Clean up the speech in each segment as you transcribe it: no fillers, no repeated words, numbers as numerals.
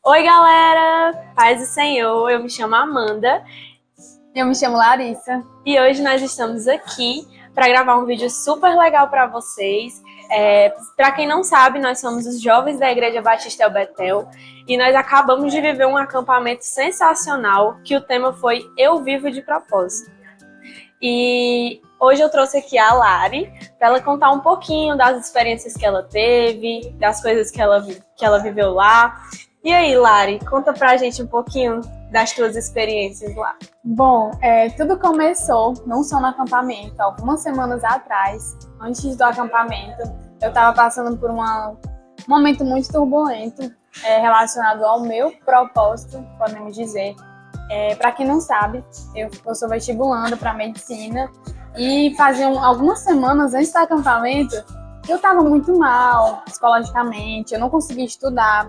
Oi, galera! Paz do Senhor, eu me chamo Amanda. Eu me chamo Larissa. E hoje nós estamos aqui para gravar um vídeo super legal para vocês. Para quem não sabe, nós somos os jovens da Igreja Batista El Betel e nós acabamos de viver um acampamento sensacional que o tema foi Eu Vivo de Propósito. E hoje eu trouxe aqui a Lari para ela contar um pouquinho das experiências que ela teve, das coisas que ela viveu lá. E aí, Lari, conta pra gente um pouquinho das tuas experiências lá. Bom, tudo começou não só no acampamento. Algumas semanas atrás, antes do acampamento, eu estava passando por um momento muito turbulento relacionado ao meu propósito, podemos dizer. Para quem não sabe, eu sou vestibulando para medicina e faziam algumas semanas antes do acampamento eu estava muito mal psicologicamente, eu não conseguia estudar.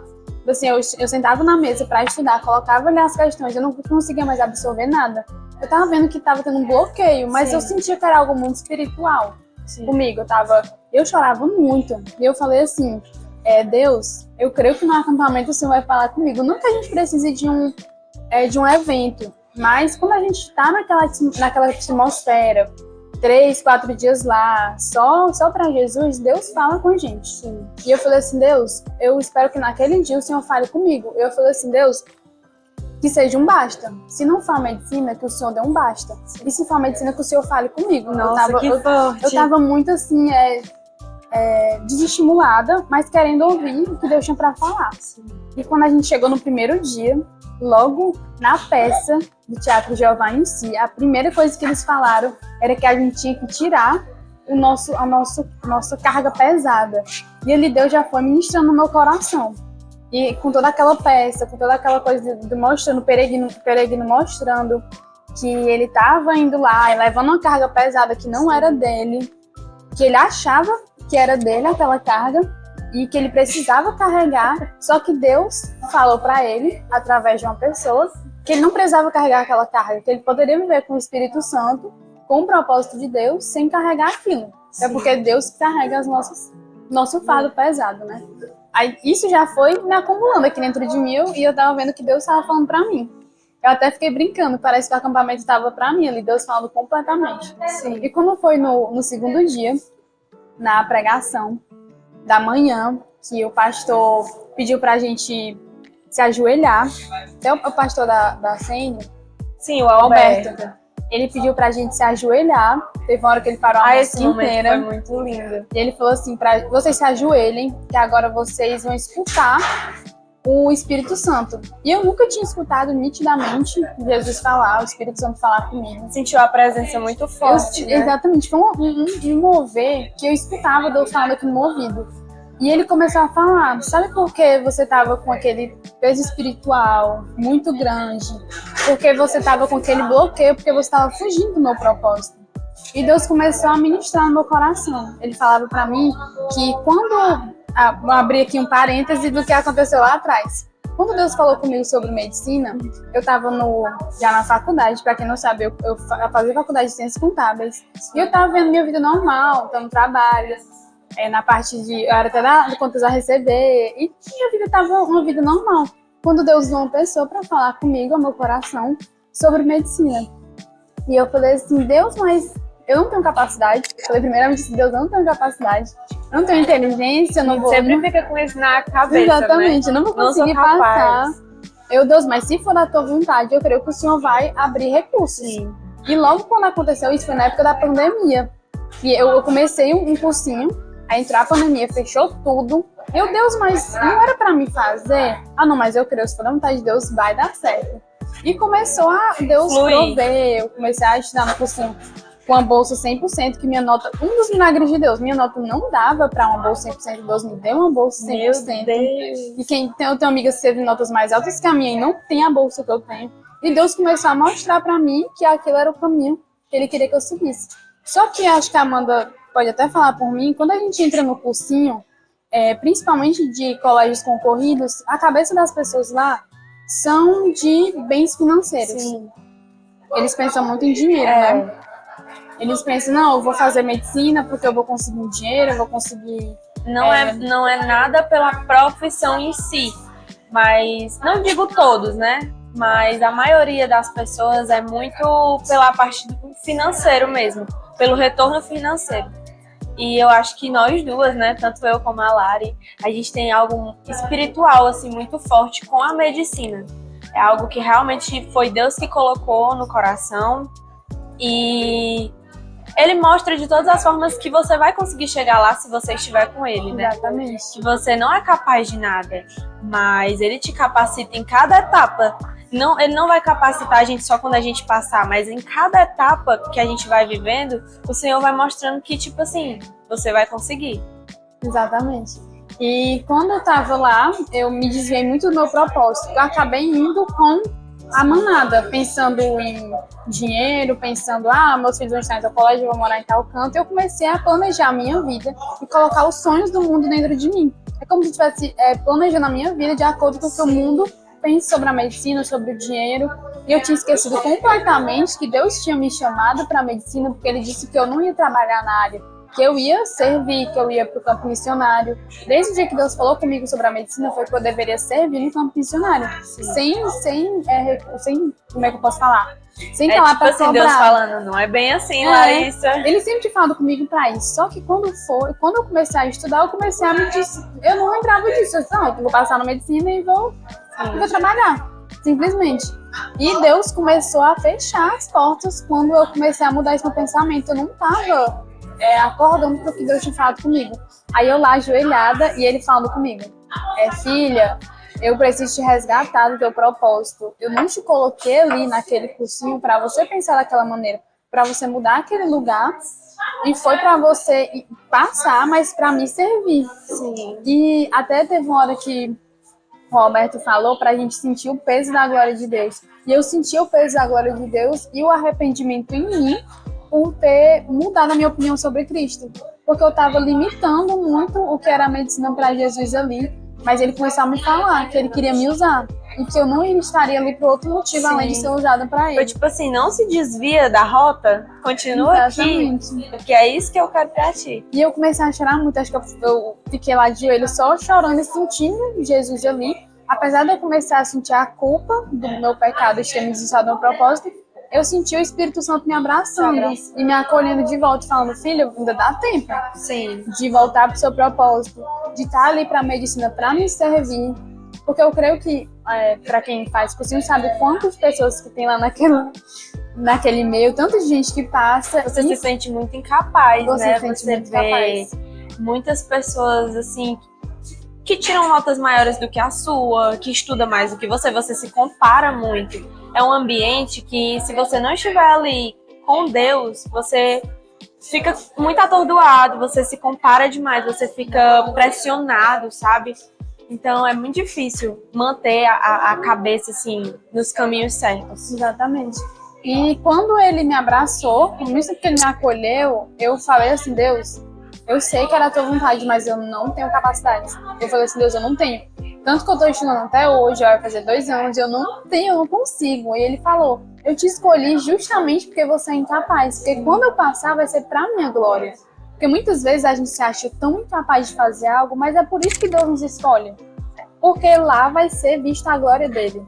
Assim, eu sentava na mesa para estudar, colocava ali as questões, eu não conseguia mais absorver nada. Eu tava vendo que tava tendo um bloqueio, mas Sim. Eu sentia que era algo muito espiritual Sim. Comigo. Eu chorava muito. E eu falei assim, Deus, eu creio que no acampamento o Senhor vai falar comigo. Não que a gente precise de um evento, mas quando a gente tá naquela atmosfera, 3, 4 dias lá, só para Jesus, Deus fala com a gente. Sim. E eu falei assim, Deus, eu espero que naquele dia o Senhor fale comigo. Eu falei assim, Deus, que seja um basta. Se não for a medicina, que o Senhor dê um basta. Sim. E se for a medicina, que o Senhor fale comigo. Nossa, eu tava muito assim, desestimulada, mas querendo ouvir o que Deus tinha para falar. Sim. E quando a gente chegou no primeiro dia, logo na peça do Teatro Jeová em si, a primeira coisa que eles falaram era que a gente tinha que tirar a nossa carga pesada. E ali Deus já foi ministrando no meu coração. E com toda aquela peça, com toda aquela coisa mostrando, o peregrino mostrando que ele estava indo lá e levando uma carga pesada que não era dele, que ele achava que era dele aquela carga, e que ele precisava carregar, só que Deus falou para ele, através de uma pessoa, que ele não precisava carregar aquela carga, que ele poderia viver com o Espírito Santo, com o propósito de Deus, sem carregar aquilo. Sim. É porque é Deus que carrega nosso fardo pesado, né? Aí isso já foi me acumulando aqui dentro de mim, e eu tava vendo que Deus estava falando para mim. Eu até fiquei brincando, parece que o acampamento estava para mim ali, Deus falando completamente. Sim. E como foi no segundo dia, na pregação da manhã, que o pastor pediu pra gente se ajoelhar, até o pastor da CN, sim, o Alberto, ele pediu pra gente se ajoelhar, teve uma hora que ele parou a música inteira. Foi muito lindo. E ele falou assim, pra vocês se ajoelhem, que agora vocês vão escutar o Espírito Santo. E eu nunca tinha escutado nitidamente Jesus falar, o Espírito Santo falar comigo. Sentiu a presença muito forte, né? Exatamente, foi um mover que eu escutava Deus falando aqui no meu ouvido. E ele começou a falar, sabe por que você estava com aquele peso espiritual muito grande? Porque você estava com aquele bloqueio, porque você estava fugindo do meu propósito. E Deus começou a ministrar no meu coração. Ele falava para mim que quando... Vou abrir aqui um parêntese do que aconteceu lá atrás. Quando Deus falou comigo sobre medicina, eu estava já na faculdade. Para quem não sabe, eu fazia faculdade de ciências contábeis. E eu estava vendo minha vida normal, estava no trabalho, na parte de... Eu era até de contas a receber. E minha vida estava uma vida normal. Quando Deus usou uma pessoa para falar comigo, ao meu coração, sobre medicina. E eu falei assim, Deus, mas eu não tenho capacidade. Eu falei primeiramente, Deus, eu não tenho capacidade. Eu não tenho inteligência, eu não vou... Sempre fica com isso na cabeça, Exatamente, né? Eu não vou conseguir passar. Deus, mas se for da tua vontade, eu creio que o Senhor vai abrir recursos. Sim. E logo quando aconteceu isso, foi na época da pandemia. E eu comecei um cursinho, aí entrou a pandemia, fechou tudo. Deus, mas não era pra mim fazer? Ah, não, mas eu creio, se for da vontade de Deus, vai dar certo. E começou a Deus prover, eu comecei a estudar no cursinho com a bolsa 100%, que minha nota, um dos milagres de Deus, minha nota não dava para uma bolsa 100%, Deus me deu uma bolsa 100%. Meu Deus. E eu tenho amigas que teve notas mais altas que a minha e não tem a bolsa que eu tenho. E Deus começou a mostrar para mim que aquilo era o caminho que Ele queria que eu seguisse. Só que acho que a Amanda pode até falar por mim, quando a gente entra no cursinho, principalmente de colégios concorridos, a cabeça das pessoas lá são de bens financeiros. Sim. Eles pensam muito em dinheiro, né? Eles pensam, não, eu vou fazer medicina porque eu vou conseguir um dinheiro, eu vou conseguir... Não é nada pela profissão em si, Mas não digo todos, né? Mas a maioria das pessoas é muito pela parte do financeiro mesmo, pelo retorno financeiro. E eu acho que nós duas, né, tanto eu como a Lari, a gente tem algo espiritual assim muito forte com a medicina. É algo que realmente foi Deus que colocou no coração e ele mostra de todas as formas que você vai conseguir chegar lá se você estiver com ele, né? Exatamente. Que você não é capaz de nada, mas ele te capacita em cada etapa. Não, ele não vai capacitar a gente só quando a gente passar, mas em cada etapa que a gente vai vivendo, o Senhor vai mostrando que, tipo assim, você vai conseguir. Exatamente. E quando eu tava lá, eu me desviei muito do meu propósito. Eu acabei indo com a manada, pensando em dinheiro, pensando, meus filhos vão estar no colégio, eu vou morar em tal canto. Eu comecei a planejar a minha vida e colocar os sonhos do mundo dentro de mim. É como se eu estivesse planejando a minha vida de acordo com o que o mundo pensa sobre a medicina, sobre o dinheiro. E eu tinha esquecido completamente que Deus tinha me chamado para a medicina, porque Ele disse que eu não ia trabalhar na área, que eu ia servir, que eu ia para o campo missionário. Desde o dia que Deus falou comigo sobre a medicina, foi que eu deveria servir no campo missionário. Sem, como é que eu posso falar? Sem falar tipo para assim, cobrar. Deus falando, não é bem assim, Larissa. Ele sempre tinha falado comigo para isso. Só que quando eu comecei a estudar, eu comecei a me dizer, eu não lembrava disso. Eu disse, não, eu vou passar na medicina e vou trabalhar, simplesmente. E Deus começou a fechar as portas quando eu comecei a mudar esse meu pensamento. Eu não estava acordando para o que Deus tinha falado comigo. Aí eu lá ajoelhada e Ele falando comigo, filha, eu preciso te resgatar do teu propósito. Eu não te coloquei ali naquele cursinho para você pensar daquela maneira, para você mudar aquele lugar. E foi para você passar, mas para me servir. Sim. E até teve uma hora que o Roberto falou para a gente sentir o peso da glória de Deus. E eu senti o peso da glória de Deus e o arrependimento em mim por ter mudado a minha opinião sobre Cristo. Porque eu estava limitando muito o que era a medicina para Jesus ali. Mas Ele começou a me falar que Ele queria me usar. E que eu não estaria ali por outro motivo, além de ser usada para Ele. Foi tipo assim, não se desvia da rota, continua Exatamente. aqui, porque é isso que eu quero pra ti. E eu comecei a chorar muito, acho que eu fiquei lá de joelho só chorando e sentindo Jesus ali. Apesar de eu começar a sentir a culpa do meu pecado de ter me desviado do meu propósito, eu senti o Espírito Santo me abraçando e me acolhendo de volta, falando, filha, ainda dá tempo. Sim. De voltar pro seu propósito, de estar ali pra medicina, pra me servir. Porque eu creio que, pra quem faz cursinho, sabe quantas pessoas que tem lá naquele meio, tanta gente que passa. Você se sente muito incapaz, né? Você vê muitas pessoas, assim, que tiram notas maiores do que a sua, que estuda mais do que você se compara muito. É um ambiente que, se você não estiver ali com Deus, você fica muito atordoado, você se compara demais, você fica pressionado, sabe? Então é muito difícil manter a cabeça, assim, nos caminhos certos. Exatamente. E quando Ele me abraçou, isso que Ele me acolheu, eu falei assim, Deus, eu sei que era a tua vontade, mas eu não tenho capacidade. Eu falei assim, Deus, eu não tenho. Tanto que eu tô estudando até hoje, vai fazer 2 anos, eu não consigo. E Ele falou, eu te escolhi justamente porque você é incapaz. Porque quando eu passar, vai ser pra minha glória. Porque muitas vezes a gente se acha tão incapaz de fazer algo, mas é por isso que Deus nos escolhe. Porque lá vai ser vista a glória dele.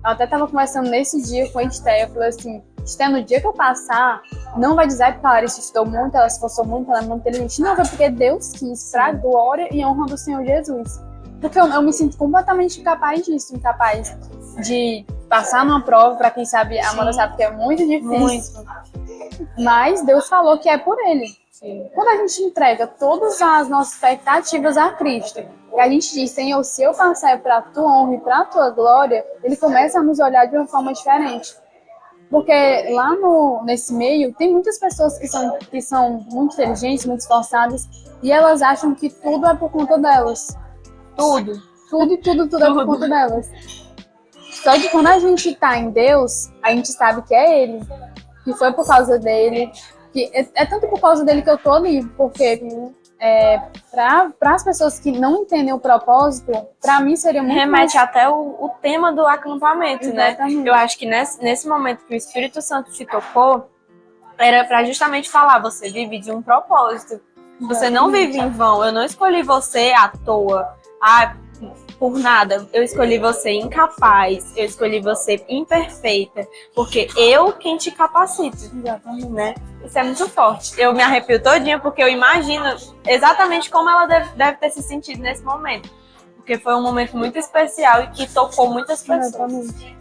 Eu até tava conversando nesse dia com a Esté, eu falei assim, Esté, no dia que eu passar, não vai dizer porque a Larissa estudou muito, ela se esforçou muito, ela é muito inteligente. Não, foi porque Deus quis, pra glória e honra do Senhor Jesus. Porque eu me sinto completamente incapaz disso, incapaz de passar numa prova, pra quem sabe, a Amanda sabe que é muito difícil. Muito. Mas Deus falou que é por Ele. Sim. Quando a gente entrega todas as nossas expectativas a Cristo, e a gente diz, Senhor, se eu passar para a tua honra e para a tua glória, Ele começa a nos olhar de uma forma diferente. Porque lá nesse meio, tem muitas pessoas que são muito inteligentes, muito esforçadas, e elas acham que tudo é por conta delas. Tudo é por conta delas. Só que quando a gente está em Deus, a gente sabe que é Ele, que foi por causa dele, que é tanto por causa dele que eu tô ali, porque para as pessoas que não entendem o propósito, para mim seria muito remete até o tema do acampamento, exatamente, né? Eu acho que nesse momento que o Espírito Santo te tocou, era para justamente falar, você vive de um propósito. Você não vive em vão. Eu não escolhi você à toa. por nada. Eu escolhi você incapaz, eu escolhi você imperfeita, porque eu quem te capacito, Exatamente. né? Isso é muito forte. Eu me arrepio todinha porque eu imagino exatamente como ela deve ter se sentido nesse momento. Porque foi um momento muito especial e que tocou muitas pessoas. Exatamente.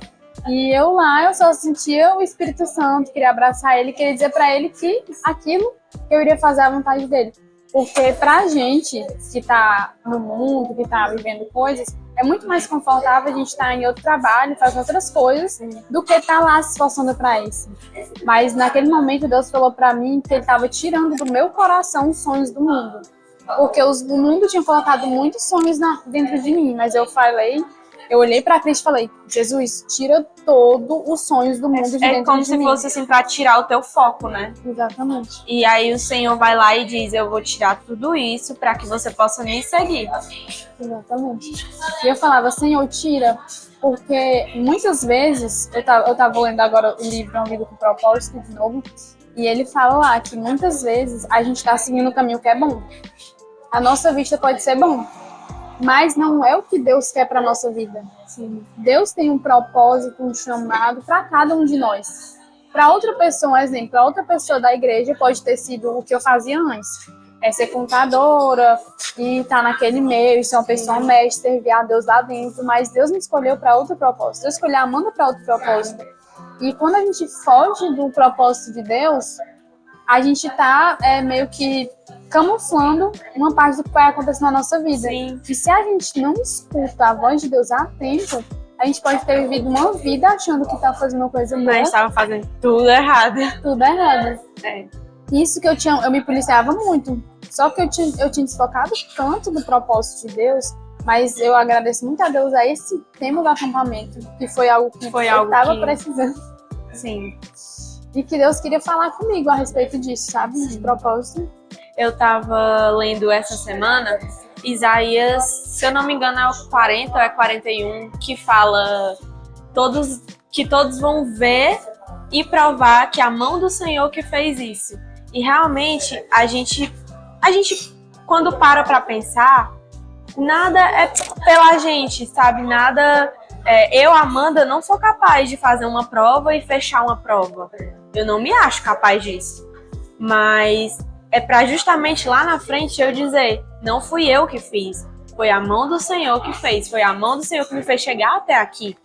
E eu só sentia o Espírito Santo, queria abraçar ele, queria dizer pra ele que aquilo eu iria fazer à vontade dele. Porque pra gente que tá no mundo, que tá vivendo coisas, é muito mais confortável a gente estar em outro trabalho, fazendo outras coisas, do que estar lá se esforçando pra isso. Mas naquele momento Deus falou pra mim que ele estava tirando do meu coração os sonhos do mundo. Porque o mundo tinha colocado muitos sonhos dentro de mim, mas eu olhei pra Cristo e falei, Jesus, tira todos os sonhos do mundo de dentro de mim. É como se fosse assim pra tirar o teu foco, né? Exatamente. E aí o Senhor vai lá e diz, eu vou tirar tudo isso pra que você possa me seguir. Exatamente. E eu falava, Senhor, tira, porque muitas vezes, eu tava lendo agora o livro, Uma Vida com Propósito, de novo, e ele fala lá que muitas vezes a gente tá seguindo o caminho que é bom. A nossa vista pode ser bom, mas não é o que Deus quer para nossa vida. Sim. Deus tem um propósito, um chamado para cada um de nós. Para outra pessoa, um exemplo, a outra pessoa da igreja pode ter sido o que eu fazia antes. É ser contadora e estar naquele meio, ser uma pessoa honesta, servir a Deus lá dentro. Mas Deus me escolheu para outro propósito. Deus escolheu a Amanda para outro propósito. E quando a gente foge do propósito de Deus, a gente tá meio que camuflando uma parte do que vai acontecer na nossa vida. Sim. E se a gente não escuta a voz de Deus a tempo, a gente pode ter vivido uma vida achando que tá fazendo uma coisa boa. Mas estava fazendo tudo errado. Tudo errado. É. Isso que eu me policiava muito. Só que eu tinha desfocado tanto do propósito de Deus, mas eu agradeço muito a Deus a esse tempo do acampamento, que foi algo que eu estava precisando. Sim. E que Deus queria falar comigo a respeito disso, sabe? De propósito. Eu tava lendo essa semana Isaías, se eu não me engano, é o 40 ou é 41, que fala que todos vão ver e provar que a mão do Senhor que fez isso. E realmente, a gente quando para pra pensar, nada é pela gente, sabe? Nada... eu, Amanda, não sou capaz de fazer uma prova e fechar uma prova. Eu não me acho capaz disso. Mas é para justamente lá na frente eu dizer, não fui eu que fiz, foi a mão do Senhor que fez, foi a mão do Senhor que me fez chegar até aqui,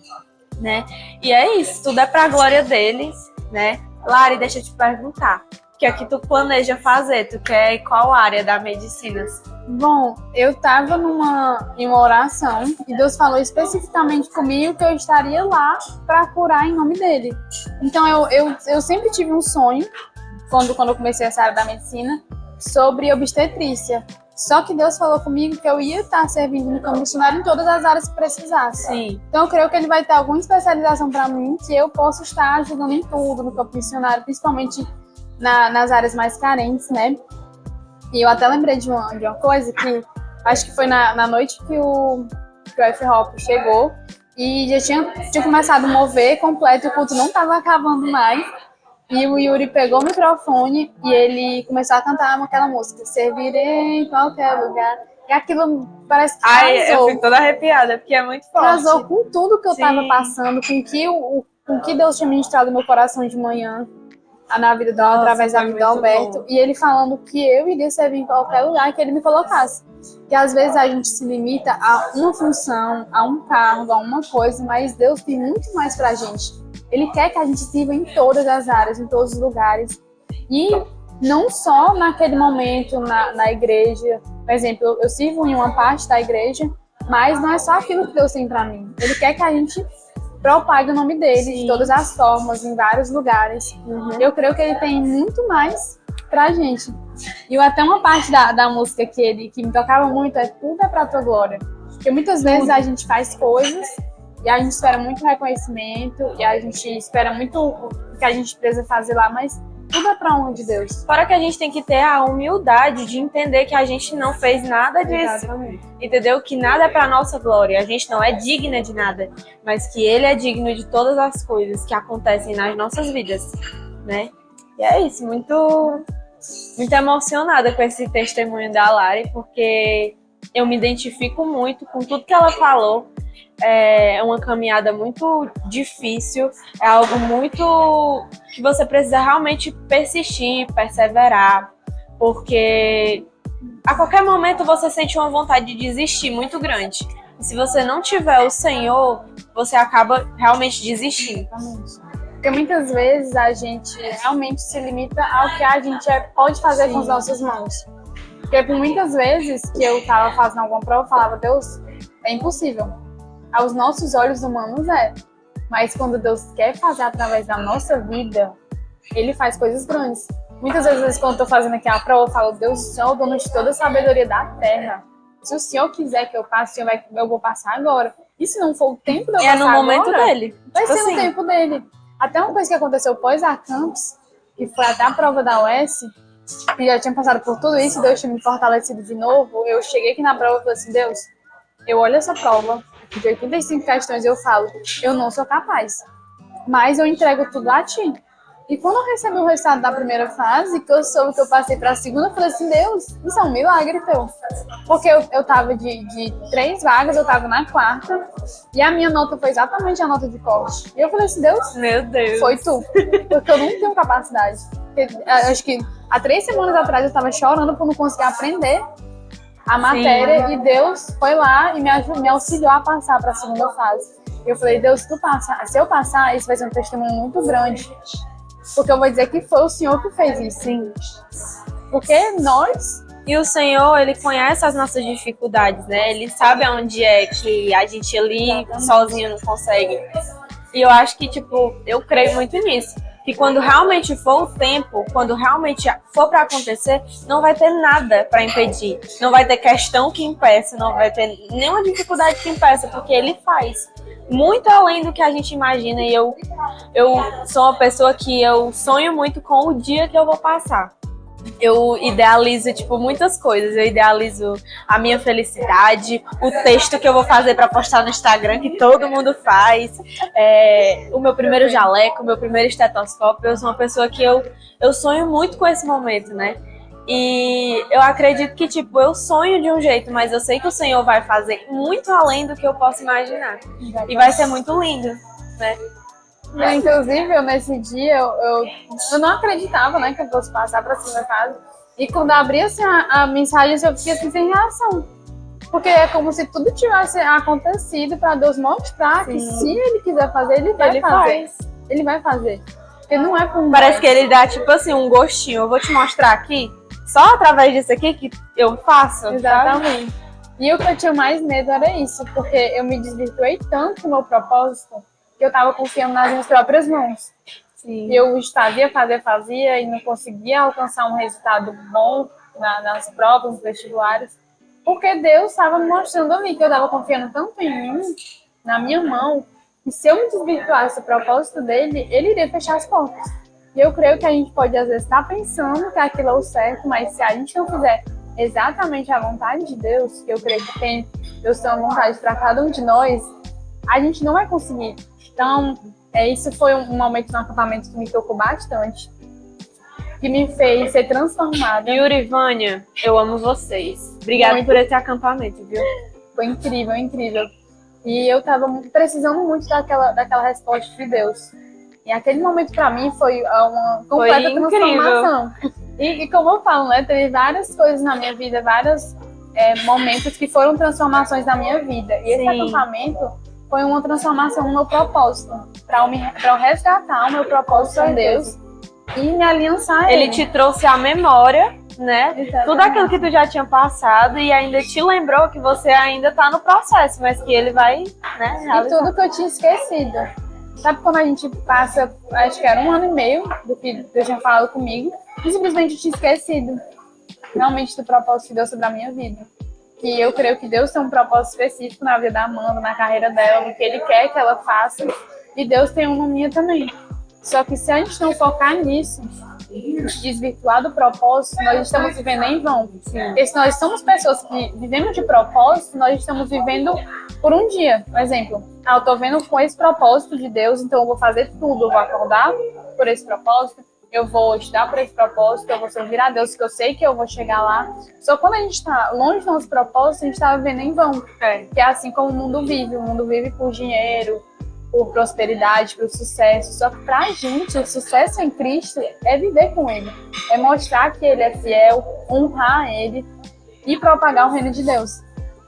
né? E é isso, tudo é para a glória dele, né? Lari, deixa eu te perguntar, o que é que tu planeja fazer? Tu quer qual área da medicina? Bom, eu tava em uma oração e Deus falou especificamente comigo que eu estaria lá para curar em nome dele. Então eu sempre tive um sonho, quando eu comecei essa área da medicina, sobre obstetrícia. Só que Deus falou comigo que eu ia estar servindo no campo missionário em todas as áreas que precisasse. Sim. Então eu creio que ele vai ter alguma especialização para mim, que eu possa estar ajudando em tudo no campo missionário, principalmente nas áreas mais carentes, né? E eu até lembrei de uma coisa que acho que foi na noite que o F-Hop chegou e já tinha começado a mover completo, o culto não estava acabando mais. E o Yuri pegou o microfone e ele começou a cantar aquela música, Servirei em qualquer lugar. E aquilo parece que eu fico toda arrepiada, porque é muito forte. Casou com tudo que eu estava passando, com que Deus tinha ministrado no meu coração de manhã. Na vida dela, através da vida do Alberto, e ele falando que eu iria servir em qualquer lugar que ele me colocasse. Que às vezes a gente se limita a uma função, a um cargo, a uma coisa, mas Deus tem muito mais pra gente. Ele quer que a gente sirva em todas as áreas, em todos os lugares. E não só naquele momento na igreja. Por exemplo, eu sirvo em uma parte da igreja, mas não é só aquilo que Deus tem pra mim. Ele quer que a gente propague o nome dele. Sim. De todas as formas, em vários lugares. Eu creio que ele tem muito mais pra gente. E até uma parte da música que me tocava muito é Tudo é pra tua glória. Porque muitas vezes a gente faz coisas e a gente espera muito reconhecimento e a gente espera muito o que a gente precisa fazer lá, mas tudo é pra honra de Deus. Fora que a gente tem que ter a humildade de entender que a gente não fez nada disso. Exatamente. Entendeu? Que nada é pra nossa glória. A gente não é digna de nada, mas que Ele é digno de todas as coisas que acontecem nas nossas vidas, né? E é isso, muito emocionada com esse testemunho da Lari, porque eu me identifico muito com tudo que ela falou. É uma caminhada muito difícil, é algo muito que você precisa realmente persistir, perseverar, porque a qualquer momento você sente uma vontade de desistir muito grande. E se você não tiver o Senhor, você acaba realmente desistindo. Porque muitas vezes a gente realmente se limita ao que a gente pode fazer com as nossas mãos. Porque por muitas vezes que eu estava fazendo alguma prova, eu falava, Deus, é impossível. Aos nossos olhos humanos mas quando Deus quer fazer através da nossa vida, Ele faz coisas grandes. Muitas vezes quando eu estou fazendo aqui a prova, eu falo, Deus, o Senhor é o dono de toda a sabedoria da terra. Se o Senhor quiser que eu passe, eu vou passar agora. E se não for o tempo de eu passar agora... É no momento agora, dele. Vai ser no tempo dele. Até uma coisa que aconteceu pós-Acampus, que foi até a prova da UES, que já tinha passado por tudo isso, Deus tinha me fortalecido de novo, eu cheguei aqui na prova e falei assim, Deus, eu olho essa prova, de 85 questões, eu falo, eu não sou capaz, mas eu entrego tudo a ti. E quando eu recebi o resultado da primeira fase, que eu soube que eu passei para a segunda, eu falei assim, Deus, isso é um milagre teu. Porque eu tava de 3 vagas, eu tava na 4ª, e a minha nota foi exatamente a nota de corte. E eu falei assim, Deus, meu Deus, foi tu. Porque eu não tenho capacidade. Acho que há 3 semanas atrás eu tava chorando por não conseguir aprender a matéria, e Deus foi lá e me auxiliou a passar para a segunda fase. Eu falei, Deus, se eu passar, isso vai ser um testemunho muito grande. Porque eu vou dizer que foi o Senhor que fez isso. Sim. Porque nós... E o Senhor, Ele conhece as nossas dificuldades, né? Ele sabe onde é que a gente ali sozinho não consegue. E eu acho que, eu creio muito nisso. Que quando realmente for o tempo, quando realmente for para acontecer, não vai ter nada para impedir. Não vai ter questão que impeça, não vai ter nenhuma dificuldade que impeça, porque Ele faz. Muito além do que a gente imagina, e eu sou uma pessoa que eu sonho muito com o dia que eu vou passar. Eu idealizo, muitas coisas. Eu idealizo a minha felicidade, o texto que eu vou fazer para postar no Instagram, que todo mundo faz, o meu primeiro jaleco, o meu primeiro estetoscópio. Eu sou uma pessoa que eu sonho muito com esse momento, né? E eu acredito que, eu sonho de um jeito, mas eu sei que o Senhor vai fazer muito além do que eu posso imaginar. E vai ser muito lindo, né? Inclusive, nesse dia, eu não acreditava, né, que eu fosse passar para a segunda fase. E quando eu abri assim, a mensagem, eu fiquei assim, sem reação. Porque é como se tudo tivesse acontecido para Deus mostrar que se Ele quiser fazer, Ele vai fazer. Ele vai fazer. Porque não é por Parece que Ele dá, um gostinho. Eu vou te mostrar aqui, só através disso aqui que eu faço. Exatamente. Sabe? E o que eu tinha mais medo era isso, porque eu me desvirtuei tanto no meu propósito, que eu estava confiando nas minhas próprias mãos. Sim. E eu fazia e não conseguia alcançar um resultado bom nas provas, nos vestibulares, porque Deus estava me mostrando ali que eu estava confiando tanto em mim, na minha mão, que se eu me desvirtuasse do propósito dele, ele iria fechar as portas. E eu creio que a gente pode, às vezes, estar pensando que aquilo é o certo, mas se a gente não fizer exatamente a vontade de Deus, que eu creio que Deus tem uma vontade para cada um de nós, a gente não vai conseguir. Então, isso foi um momento no acampamento que me tocou bastante, que me fez ser transformada. Yuri e Vânia, eu amo vocês. Obrigada por esse acampamento, viu? Foi incrível, incrível. E eu tava precisando muito daquela resposta de Deus. E aquele momento pra mim foi uma completa transformação. E como eu falo, né, teve várias coisas na minha vida, vários momentos que foram transformações na minha vida. E esse acampamento foi uma transformação no meu propósito, para eu resgatar o meu propósito com Deus e me aliançar a Ele. Ele te trouxe a memória, né? Exatamente. Tudo aquilo que tu já tinha passado e ainda te lembrou que você ainda está no processo, mas que ele vai, né, realizar. E tudo que eu tinha esquecido. Sabe quando a gente passa, acho que era 1 ano e meio do que Deus tinha falado comigo, e simplesmente eu tinha esquecido realmente do propósito que Deus sobre a minha vida. Que eu creio que Deus tem um propósito específico na vida da Amanda, na carreira dela, no que Ele quer que ela faça, e Deus tem um na minha também. Só que se a gente não focar nisso, desvirtuar do propósito, nós estamos vivendo em vão. Porque se nós somos pessoas que vivemos de propósito, nós estamos vivendo por um dia. Por exemplo, eu estou vendo com esse propósito de Deus, então eu vou fazer tudo, eu vou acordar por esse propósito, eu vou estudar por esse propósito, eu vou servir a Deus, que eu sei que eu vou chegar lá. Só quando a gente está longe do nosso propósito, a gente está vivendo em vão. Que é assim como o mundo vive por dinheiro, por prosperidade, por sucesso. Só que pra gente, o sucesso em Cristo é viver com Ele. É mostrar que Ele é fiel, honrar Ele e propagar o reino de Deus.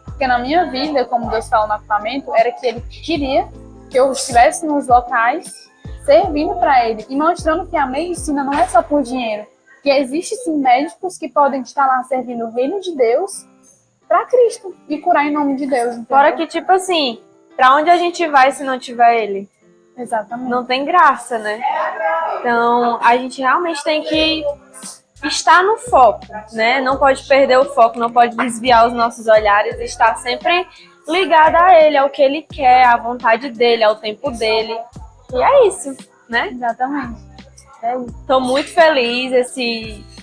Porque na minha vida, como Deus fala no acampamento, era que Ele queria que eu estivesse nos locais servindo para Ele e mostrando que a medicina não é só por dinheiro. Que existe sim médicos que podem estar lá servindo o reino de Deus para Cristo e curar em nome de Deus. Entendeu? Fora que, tipo assim, pra onde a gente vai se não tiver Ele? Exatamente. Não tem graça, né? Então, a gente realmente tem que estar no foco, né? Não pode perder o foco, não pode desviar os nossos olhares, estar sempre ligada a Ele, ao que Ele quer, à vontade dEle, ao tempo dEle. E é isso, né? Exatamente. É isso. Tô muito feliz,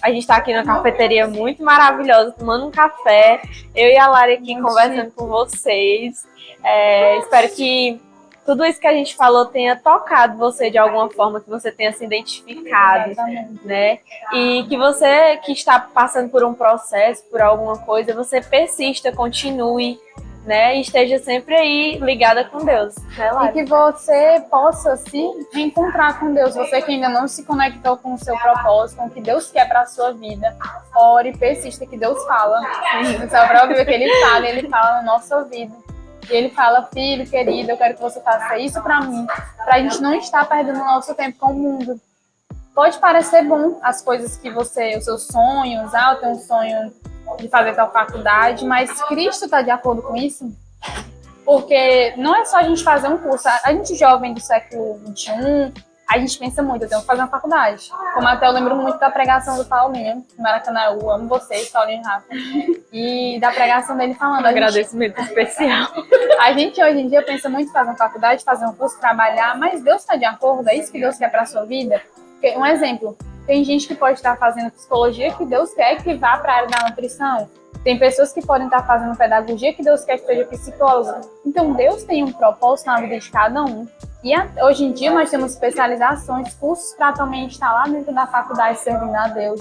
a gente tá aqui na cafeteria muito maravilhosa, tomando um café, eu e a Lari aqui Muito conversando chique. com vocês. Espero que tudo isso que a gente falou tenha tocado você de alguma forma, que você tenha se identificado, Exatamente. né? E que você que está passando por um processo, por alguma coisa, você persista, continue, né? E esteja sempre aí ligada com Deus, né, E Lari? que você possa se reencontrar com Deus. Você que ainda não se conectou com o seu propósito, com o que Deus quer para a sua vida, ore, persista, que Deus fala. Só para ouvir o que Ele fala na nossa vida. E Ele fala, filho, querido, eu quero que você faça isso para mim, para a gente não estar perdendo o nosso tempo com o mundo. Pode parecer bom as coisas que os seus sonhos, eu tenho um sonho de fazer tal faculdade, mas Cristo está de acordo com isso? Porque não é só a gente fazer um curso. A gente jovem do século XXI, a gente pensa muito, eu tenho que fazer uma faculdade. Como até eu lembro muito da pregação do Paulinho, no Maracanã, eu amo vocês, Paulinho e Rafa. E da pregação dele falando. Um agradecimento especial. A gente hoje em dia pensa muito em fazer uma faculdade, fazer um curso, trabalhar, mas Deus está de acordo? É isso que Deus quer para a sua vida? Porque, um exemplo, tem gente que pode estar fazendo psicologia que Deus quer que vá para a área da nutrição. Tem pessoas que podem estar fazendo pedagogia que Deus quer que seja psicólogo. Então, Deus tem um propósito na vida de cada um. E hoje em dia nós temos especializações, cursos para também estar lá dentro da faculdade servindo a Deus.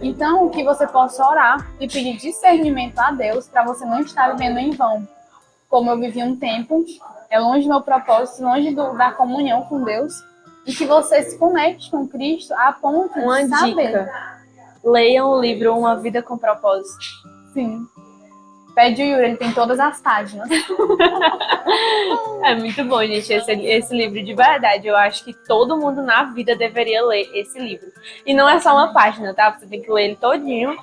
Então, que você possa orar e pedir discernimento a Deus para você não estar vivendo em vão. Como eu vivi um tempo, longe do meu propósito, longe da comunhão com Deus, e que você se conecte com Cristo a ponto Uma de saber. dica: leiam o livro Uma Vida com Propósito. Sim. Pede o Yuri, ele tem todas as páginas. É muito bom, gente, esse livro de verdade. Eu acho que todo mundo na vida deveria ler esse livro. E não é só uma página, tá? Você tem que ler ele todinho,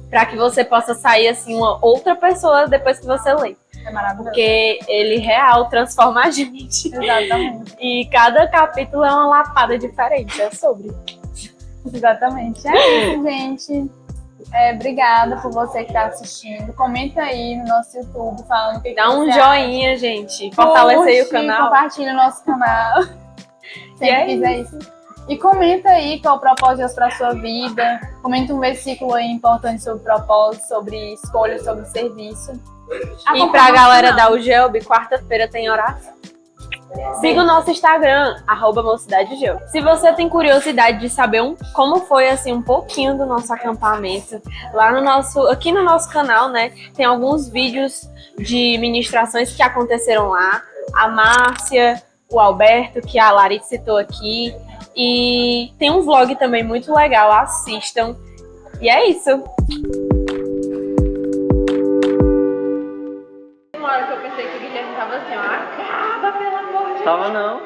para que você possa sair assim uma outra pessoa depois que você lê. É maravilhoso. Porque ele real transforma a gente. Exatamente. E cada capítulo é uma lapada diferente, é sobre. Exatamente. É isso, gente. Obrigada por você que está assistindo. Comenta aí no nosso YouTube falando o que Dá um você joinha, gente. Fortalece aí o curte, canal. Compartilha o nosso canal. E é Sempre fizer isso. E comenta aí qual o propósito de Deus para a sua vida. Comenta um versículo aí importante sobre propósito, sobre escolha, sobre serviço. E pra galera da UGELB, quarta-feira tem oração. Siga o nosso Instagram, @mocidadegel. Se você tem curiosidade de saber como foi assim um pouquinho do nosso acampamento, aqui no nosso canal, né, tem alguns vídeos de ministrações que aconteceram lá. A Márcia, o Alberto, que a Lari citou aqui, e tem um vlog também muito legal, assistam. E é isso. Uma hora que eu pensei que o Guilherme tava assim, ó, acaba, pelo amor de Deus. Tava não.